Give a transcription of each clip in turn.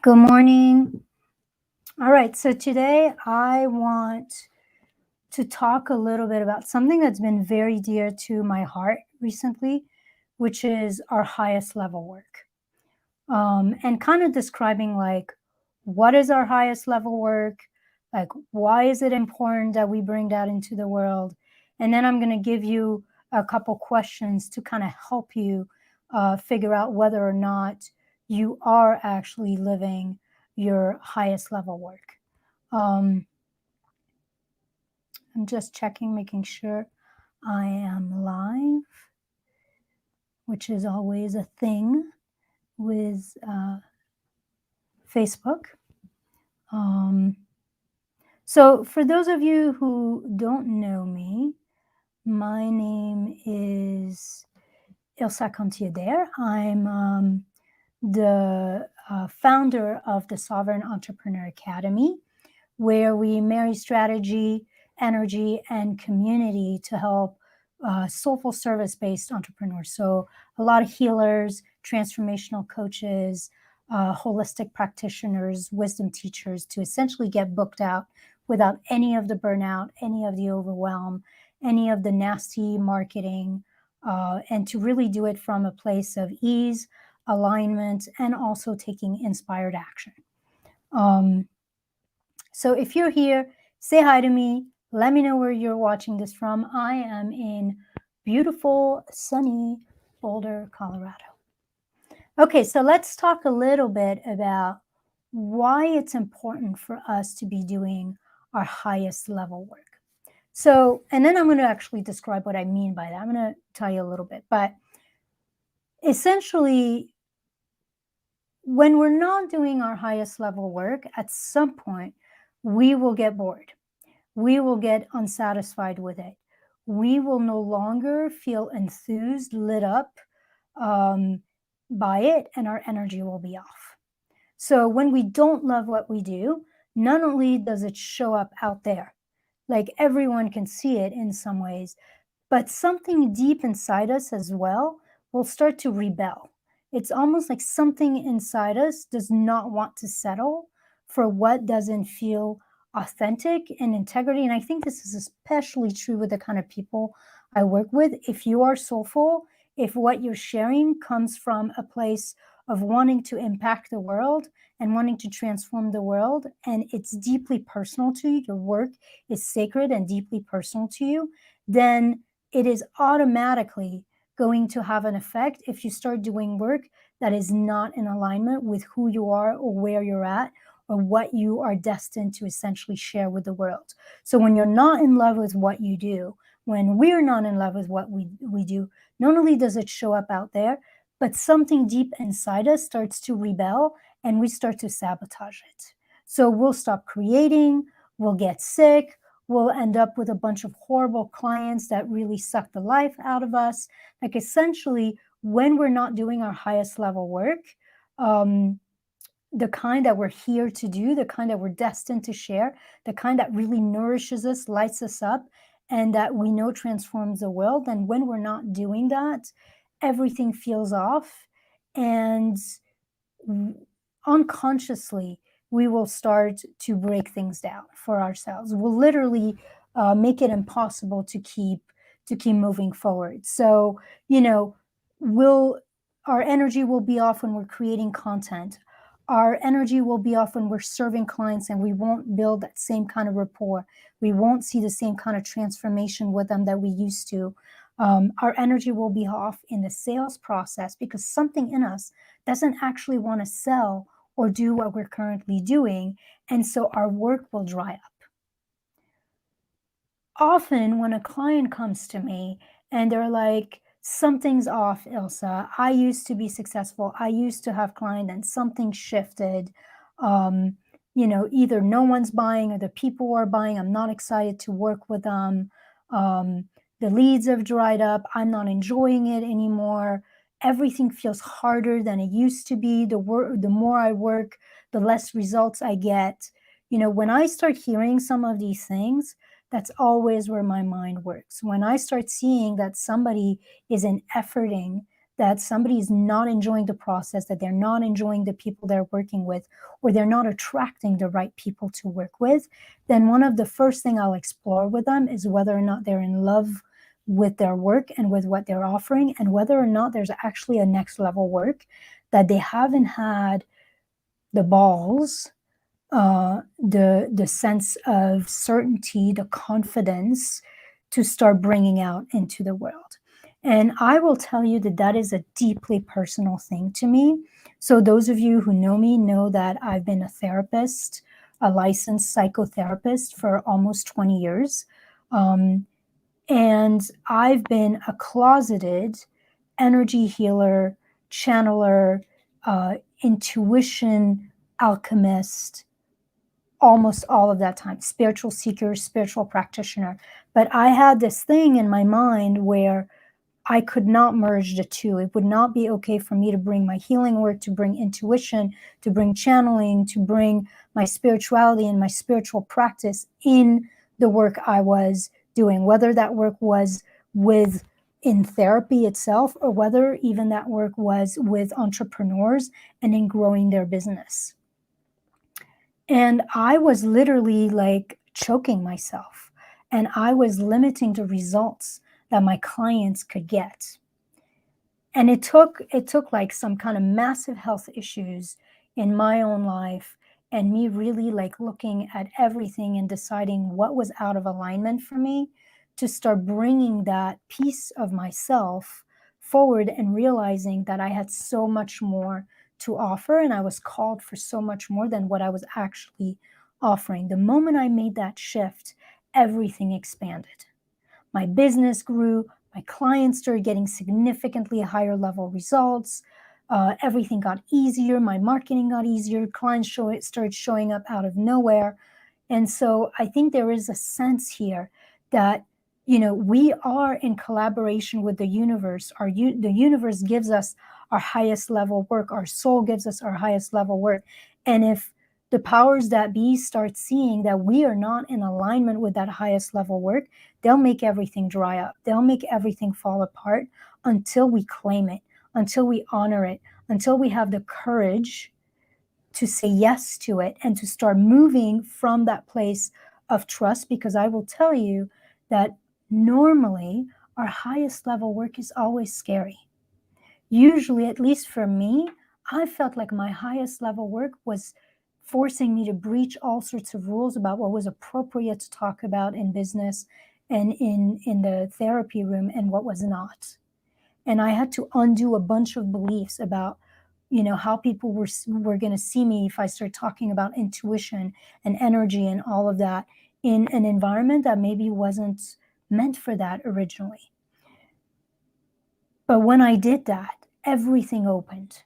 Good morning. All right, so today I want to talk a little bit about something that's been very dear to my heart recently, which is our highest level work. And kind of describing like what is our highest level work, like why is it important that we bring that into the world, and then I'm going to give you a couple questions to kind of help you figure out whether or not you are actually living your highest level work. I'm just checking, making sure I am live, which is always a thing with Facebook. So for those of you who don't know me, my name is Ilsa Contier. I'm the founder of the Sovereign Entrepreneur Academy, where we marry strategy, energy, and community to help soulful service-based entrepreneurs. So a lot of healers, transformational coaches, holistic practitioners, wisdom teachers to essentially get booked out without any of the burnout, any of the overwhelm, any of the nasty marketing, and to really do it from a place of ease, alignment, and also taking inspired action. So if you're here, say hi to me. Let me know where you're watching this from. I am in beautiful, sunny Boulder, Colorado. Okay, so let's talk a little bit about why it's important for us to be doing our highest level work. So, and then I'm going to actually describe what I mean by that. I'm going to tell you a little bit, but essentially, when we're not doing our highest level work, at some point, we will get bored. We will get unsatisfied with it. We will no longer feel enthused, lit up by it, and our energy will be off. So when we don't love what we do, not only does it show up out there, like everyone can see it in some ways, but something deep inside us as well will start to rebel. It's almost like something inside us does not want to settle for what doesn't feel authentic and integrity. And I think this is especially true with the kind of people I work with. If you are soulful, if what you're sharing comes from a place of wanting to impact the world and wanting to transform the world, and it's deeply personal to you, your work is sacred and deeply personal to you, then it is automatically going to have an effect if you start doing work that is not in alignment with who you are or where you're at or what you are destined to essentially share with the world. So when you're not in love with what you do, when we're not in love with what we do, not only does it show up out there, but something deep inside us starts to rebel and we start to sabotage it. So we'll stop creating, we'll get sick, we'll end up with a bunch of horrible clients that really suck the life out of us. Like essentially, when we're not doing our highest level work, the kind that we're here to do, the kind that we're destined to share, the kind that really nourishes us, lights us up, and that we know transforms the world, then when we're not doing that, everything feels off. And unconsciously, we will start to break things down for ourselves. We'll literally make it impossible to keep moving forward. So, our energy will be off when we're creating content. Our energy will be off when we're serving clients and we won't build that same kind of rapport. We won't see the same kind of transformation with them that we used to. Our energy will be off in the sales process because something in us doesn't actually want to sell or do what we're currently doing. And so our work will dry up. Often when a client comes to me and they're like, something's off, Ilsa. I used to be successful. I used to have clients and something shifted. Either no one's buying or the people are buying. I'm not excited to work with them. The leads have dried up. I'm not enjoying it anymore. Everything feels harder than it used to be. The more I work, the less results I get. When I start hearing some of these things, that's always where my mind works. When I start seeing that somebody isn't efforting that somebody is not enjoying the process, that they're not enjoying the people they're working with, or they're not attracting the right people to work with, then one of the first thing I'll explore with them is whether or not they're in love with their work and with what they're offering, and whether or not there's actually a next level work that they haven't had the balls, the sense of certainty, the confidence to start bringing out into the world. And I will tell you that that is a deeply personal thing to me. So those of you who know me know that I've been a therapist, a licensed psychotherapist for almost 20 years. And I've been a closeted energy healer, channeler, intuition alchemist, almost all of that time, spiritual seeker, spiritual practitioner. But I had this thing in my mind where I could not merge the two. It would not be okay for me to bring my healing work, to bring intuition, to bring channeling, to bring my spirituality and my spiritual practice in the work I was doing, whether that work was with in therapy itself, or whether even that work was with entrepreneurs and in growing their business. And I was literally like choking myself, and I was limiting the results that my clients could get. And it took like some kind of massive health issues in my own life, and me really like looking at everything and deciding what was out of alignment for me, to start bringing that piece of myself forward and realizing that I had so much more to offer, and I was called for so much more than what I was actually offering. The moment I made that shift, everything expanded. My business grew, my clients started getting significantly higher level results. Everything got easier, my marketing got easier, clients started showing up out of nowhere. And so I think there is a sense here that, you know, we are in collaboration with the universe. The universe gives us our highest level work. Our soul gives us our highest level work. And if the powers that be start seeing that we are not in alignment with that highest level work, they'll make everything dry up. They'll make everything fall apart until we claim it, until we honor it, until we have the courage to say yes to it and to start moving from that place of trust. Because I will tell you that normally our highest level work is always scary. Usually, at least for me, I felt like my highest level work was forcing me to breach all sorts of rules about what was appropriate to talk about in business and in the therapy room, and what was not. And I had to undo a bunch of beliefs about, you know, how people were going to see me if I started talking about intuition and energy and all of that in an environment that maybe wasn't meant for that originally. But when I did that, everything opened,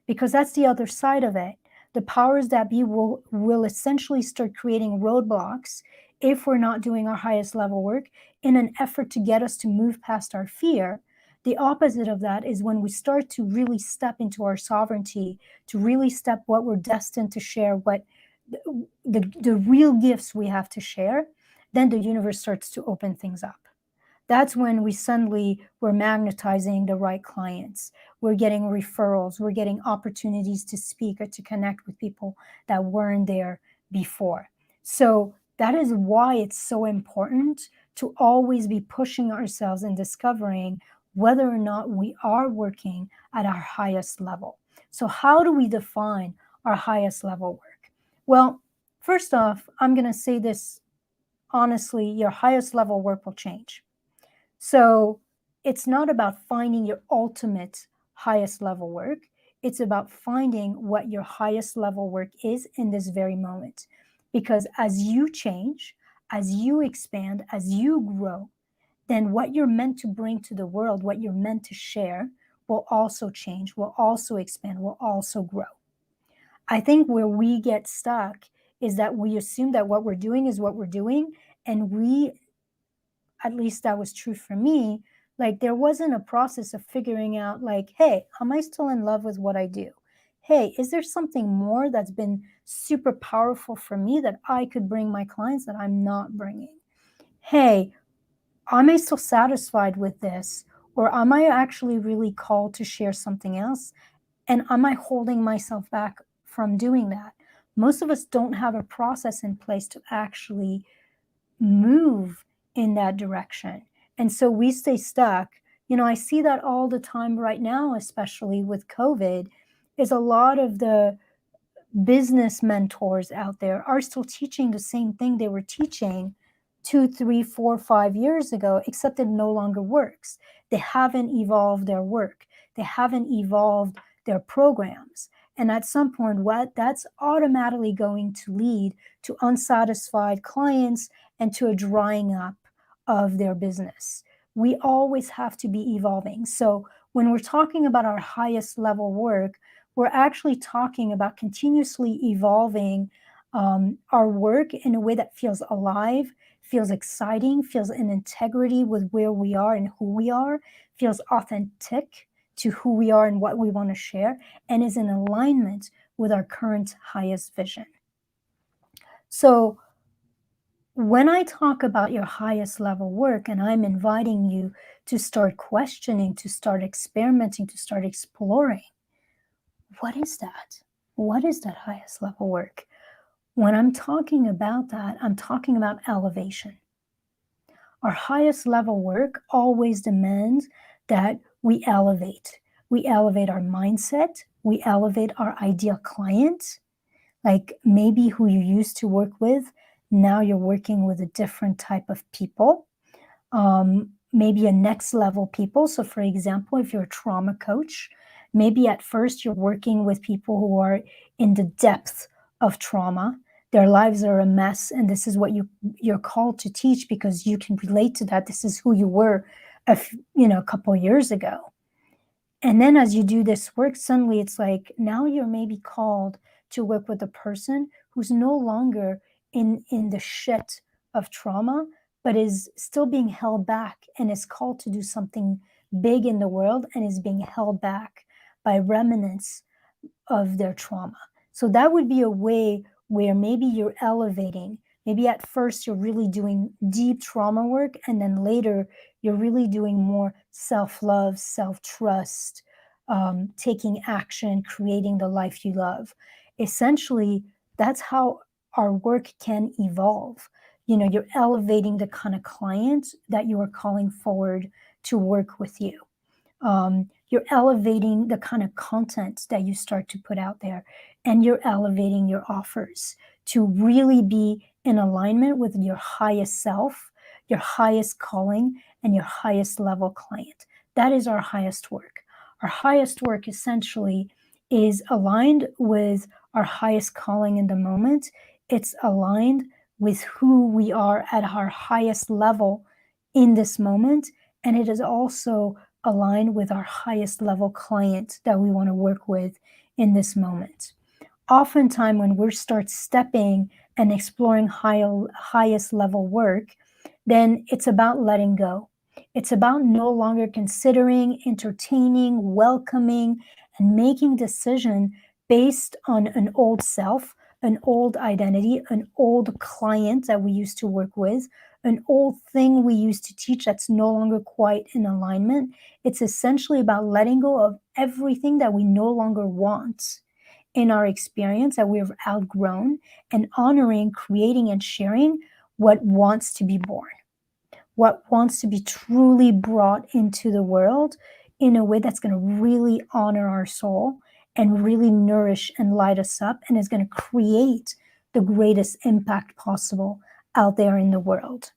because that's the other side of it. The powers that be will essentially start creating roadblocks if we're not doing our highest level work in an effort to get us to move past our fear. The opposite of that is when we start to really step into our sovereignty, to really step what we're destined to share, what the real gifts we have to share, then the universe starts to open things up. That's when we're magnetizing the right clients. We're getting referrals. We're getting opportunities to speak or to connect with people that weren't there before. So that is why it's so important to always be pushing ourselves and discovering whether or not we are working at our highest level. So how do we define our highest level work? Well, first off, I'm going to say this honestly, your highest level work will change. So it's not about finding your ultimate highest level work. It's about finding what your highest level work is in this very moment. Because as you change, as you expand, as you grow, then what you're meant to bring to the world, what you're meant to share, will also change, will also expand, will also grow. I think where we get stuck is that we assume that what we're doing is what we're doing, and at least that was true for me, like there wasn't a process of figuring out like, hey, am I still in love with what I do? Hey, is there something more that's been super powerful for me that I could bring my clients that I'm not bringing? Hey, am I still satisfied with this? Or am I actually really called to share something else? And am I holding myself back from doing that? Most of us don't have a process in place to actually move in that direction. And so we stay stuck. I see that all the time right now, especially with COVID, is a lot of the business mentors out there are still teaching the same thing they were teaching 2, 3, 4, 5 years ago, except it no longer works. They haven't evolved their work, they haven't evolved their programs. And at some point, what that's automatically going to lead to unsatisfied clients and to a drying up of their business. We always have to be evolving. So when we're talking about our highest level work, we're actually talking about continuously evolving our work in a way that feels alive, feels exciting, feels in integrity with where we are and who we are, feels authentic to who we are and what we want to share, and is in alignment with our current highest vision. So, when I talk about your highest level work, and I'm inviting you to start questioning, to start experimenting, to start exploring, what is that? What is that highest level work? When I'm talking about that, I'm talking about elevation. Our highest level work always demands that we elevate. We elevate our mindset, we elevate our ideal client, like maybe who you used to work with, now you're working with a different type of people. Maybe a next level people. So, for example, if you're a trauma coach, maybe at first you're working with people who are in the depth of trauma. Their lives are a mess, and this is what you're called to teach because you can relate to that. This is who you were, a couple years ago. And then as you do this work, suddenly it's like now you're maybe called to work with a person who's no longer in the shit of trauma, but is still being held back and is called to do something big in the world and is being held back by remnants of their trauma. So that would be a way where maybe you're elevating. Maybe at first you're really doing deep trauma work, and then later you're really doing more self-love, self-trust, taking action, creating the life you love. Essentially, that's how our work can evolve. You're elevating the kind of client that you are calling forward to work with you. You're elevating the kind of content that you start to put out there, and you're elevating your offers to really be in alignment with your highest self, your highest calling, and your highest level client. That is our highest work. Our highest work essentially is aligned with our highest calling in the moment. It's aligned with who we are at our highest level in this moment. And it is also aligned with our highest level client that we want to work with in this moment. Oftentimes, when we start stepping and exploring highest level work, then it's about letting go. It's about no longer considering, entertaining, welcoming, and making decision based on an old self, an old identity, an old client that we used to work with, an old thing we used to teach that's no longer quite in alignment. It's essentially about letting go of everything that we no longer want in our experience that we've outgrown, and honoring, creating, and sharing what wants to be born, what wants to be truly brought into the world in a way that's going to really honor our soul and really nourish and light us up, and is going to create the greatest impact possible out there in the world.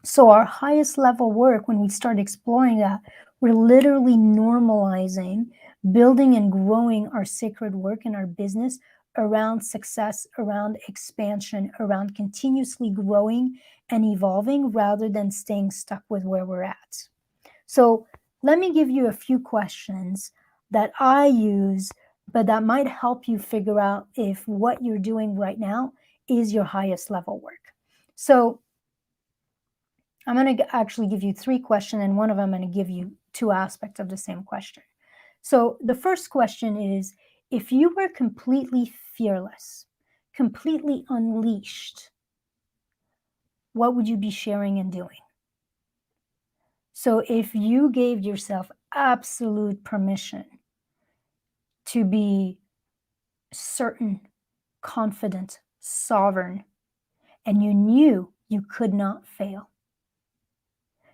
So our highest level work, when we start exploring that, we're literally normalizing, building and growing our sacred work in our business around success, around expansion, around continuously growing and evolving rather than staying stuck with where we're at. So let me give you a few questions that I use, but that might help you figure out if what you're doing right now is your highest level work. So I'm going to actually give you 3 questions, and one of them I'm going to give you 2 aspects of the same question. So the first question is, if you were completely fearless, completely unleashed, what would you be sharing and doing? So if you gave yourself absolute permission to be certain, confident, sovereign, and you knew you could not fail,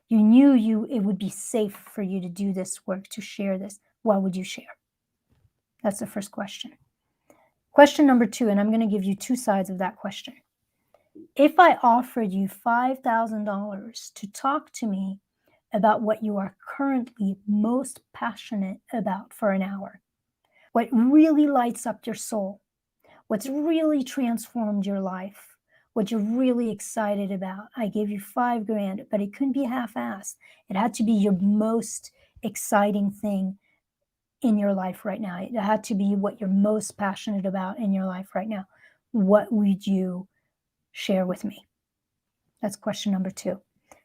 you knew it would be safe for you to do this work, to share this, what would you share? That's the first question. Question number 2, and I'm going to give you 2 sides of that question. If I offered you $5,000 to talk to me about what you are currently most passionate about for an hour, what really lights up your soul, what's really transformed your life, what you're really excited about. I gave you $5,000, but it couldn't be half-assed. It had to be your most exciting thing in your life right now. It had to be what you're most passionate about in your life right now. What would you share with me? That's question number 2.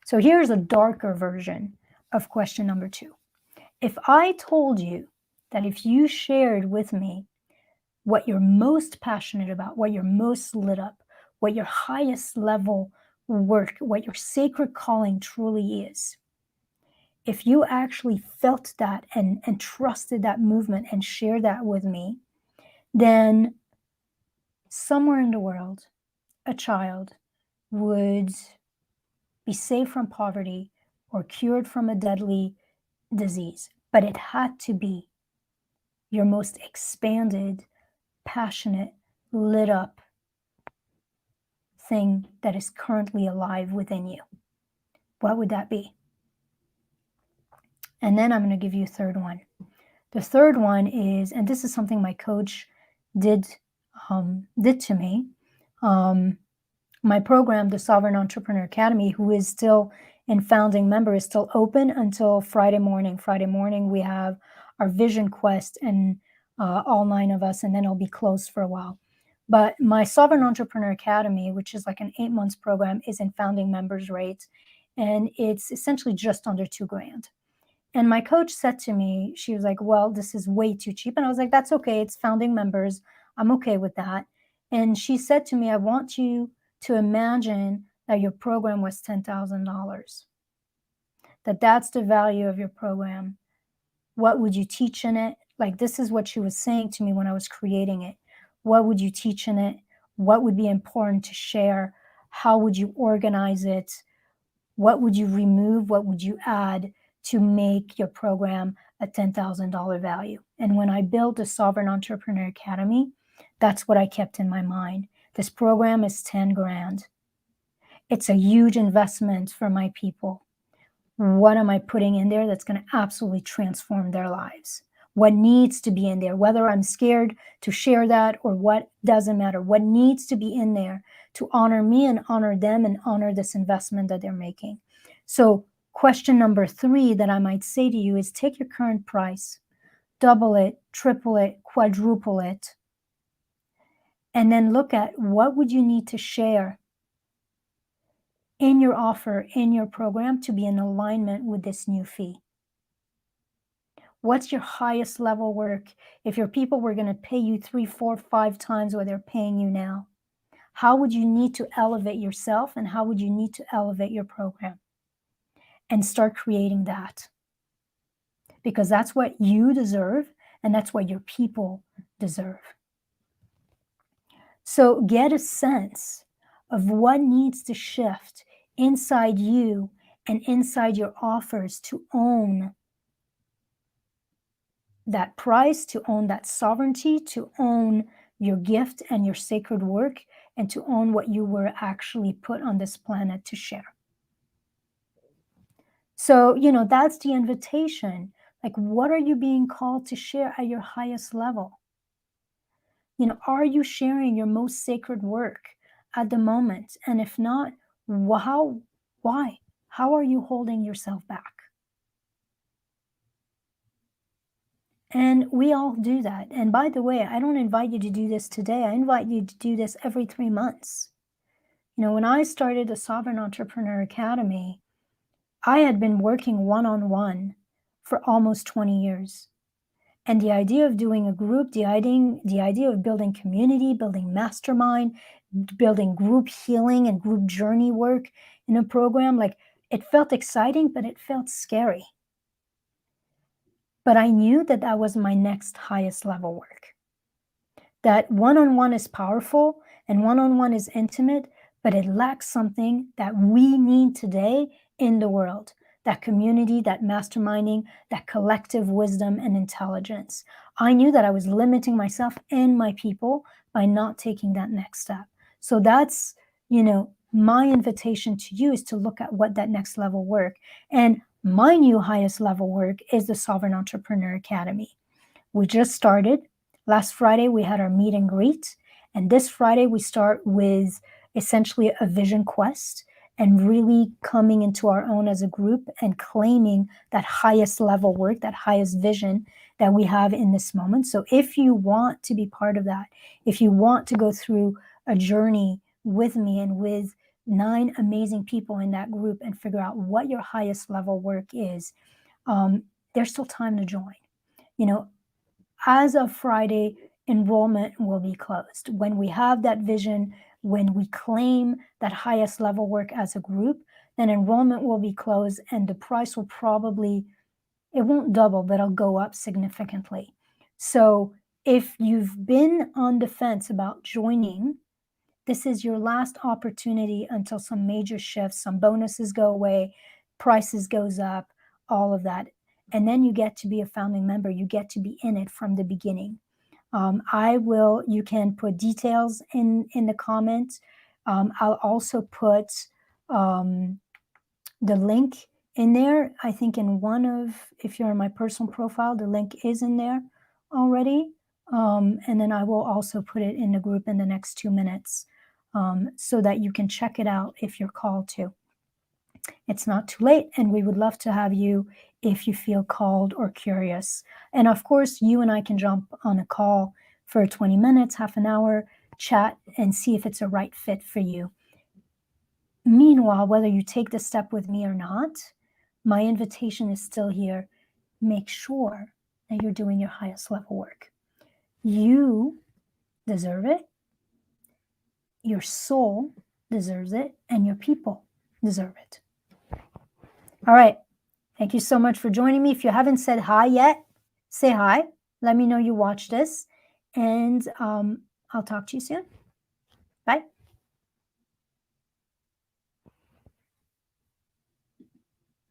So here's a darker version of question number 2. If I told you that if you shared with me what you're most passionate about, what you're most lit up, what your highest level work, what your sacred calling truly is, if you actually felt that and trusted that movement and shared that with me, then somewhere in the world, a child would be saved from poverty or cured from a deadly disease. But it had to be your most expanded, passionate, lit up thing that is currently alive within you. What would that be? And then I'm going to give you a third one. The third one is, and this is something my coach did to me. My program, the Sovereign Entrepreneur Academy, who is still in founding member, is still open until Friday morning. Friday morning, we have our vision quest and all 9 of us, and then it'll be closed for a while. But my Sovereign Entrepreneur Academy, which is like an 8 months program, is in founding members rate, and it's essentially just under $2,000. And my coach said to me, she was like, well, this is way too cheap. And I was like, that's okay. It's founding members. I'm okay with that. And she said to me, I want you to imagine that your program was $10,000, that's the value of your program. What would you teach in it? Like, this is what she was saying to me when I was creating it. What would you teach in it? What would be important to share? How would you organize it? What would you remove? What would you add to make your program a $10,000 value? And when I built the Sovereign Entrepreneur Academy, that's what I kept in my mind. This program is $10,000. It's a huge investment for my people. What am I putting in there that's going to absolutely transform their lives? What needs to be in there, whether I'm scared to share that or what, doesn't matter. What needs to be in there to honor me and honor them and honor this investment that they're making? So question number 3 that I might say to you is, take your current price, double it, triple it, quadruple it, and then look at what would you need to share in your offer, in your program, to be in alignment with this new fee. What's your highest level work? If your people were going to pay you 3, 4, 5 times what they're paying you now, how would you need to elevate yourself and how would you need to elevate your program? And start creating that. Because that's what you deserve and that's what your people deserve. So get a sense of what needs to shift inside you and inside your offers to own that price, to own that sovereignty, to own your gift and your sacred work, and to own what you were actually put on this planet to share. So, that's the invitation. Like, what are you being called to share at your highest level? Are you sharing your most sacred work at the moment? And if not, why? How are you holding yourself back? And we all do that. And by the way, I don't invite you to do this today. I invite you to do this every 3 months. When I started the Sovereign Entrepreneur Academy, I had been working one-on-one for almost 20 years. And the idea of doing a group, the idea of building community, building mastermind, building group healing and group journey work in a program, like, It felt exciting, but it felt scary. But I knew that that was my next highest level work. That one-on-one is powerful and one-on-one is intimate, but it lacks something that we need today in the world. That community, that masterminding, that collective wisdom and intelligence. I knew that I was limiting myself and my people by not taking that next step. So that's, my invitation to you is to look at what that next level work. And my new highest level work is the Sovereign Entrepreneur Academy. We just started. Last Friday, we had our meet and greet. And this Friday, we start with essentially a vision quest and really coming into our own as a group and claiming that highest level work, that highest vision that we have in this moment. So if you want to be part of that, if you want to go through a journey with me and with 9 amazing people in that group and figure out what your highest level work is, there's still time to join. As of Friday, enrollment will be closed. When we have that vision, when we claim that highest level work as a group, then enrollment will be closed and the price will probably, it won't double, but it'll go up significantly. So if you've been on the fence about joining, this is your last opportunity until some major shifts, some bonuses go away, prices goes up, all of that. And then you get to be a founding member. You get to be in it from the beginning. You can put details in the comments. I'll also put the link in there. I think if you're on my personal profile, the link is in there already. And then I will also put it in the group in the next 2 minutes so that you can check it out if you're called to. It's not too late, and we would love to have you if you feel called or curious. And of course, you and I can jump on a call for 20 minutes, half an hour, chat, and see if it's a right fit for you. Meanwhile, whether you take the step with me or not, my invitation is still here. Make sure that you're doing your highest level work. You deserve it. Your soul deserves it, and your people deserve it. All right. Thank you so much for joining me. If you haven't said hi yet, say hi. Let me know you watched this, and I'll talk to you soon.